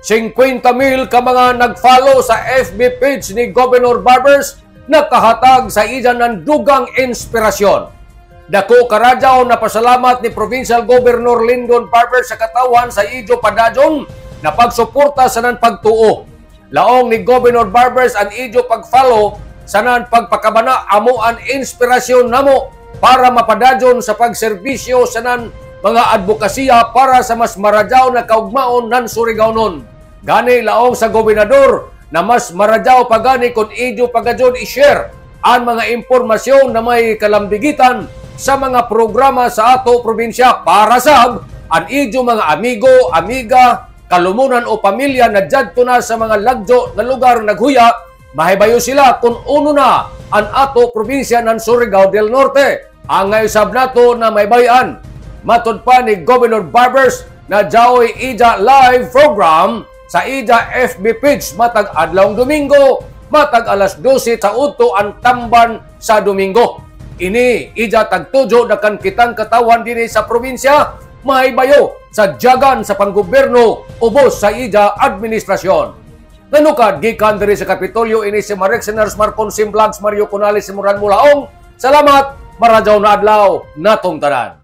50,000 ka mga nag-follow sa FB page ni Governor Barbers nakahatag sa iya ng dugang inspirasyon. Dako karadyaw na pasalamat ni Provincial Governor Lyndon Barbers sa katawan sa Ijo Padayon na pagsuporta sa nan pagtuo. Laong ni Governor Barbers ang Ijo pag-follow sa nan pagpakabana amo ang inspirasyon namo para mapadayon sa pagserbisyo sa nan mga advokasya para sa mas maradyaw na kaugmaon nan Surigao-non. Gani laong sa gobernador na mas maradyaw pa gani kung Ijo pagayon i-share ang mga impormasyon na may kalambigitan sa mga programa sa ato probinsya para sa ang Ijo mga amigo, amiga, kalumunan o pamilya na dyan na sa mga lagyo na lugar naghuya, mahibayo sila kung uno na ang ato probinsya ng Surigao del Norte. Ang ngayusab nato na may bayan, matod pa ni Governor Barbers na jaoy ija live program sa ija FB page matag adlawng Domingo, matag alas 12 sa udto ang tamban sa Domingo. Ini ija tagtujo na kan kitang katawan dinhi sa probinsya, mahibayo sa jagan sa panggobyerno ubos sa ija administrasyon. Nanukad gikan diri sa Kapitolyo ini si Marek Senars Marcon Sim Vlogs Mario Conales Simuran Mulaong. Salamat, maradyaw na adlaw natong tanan.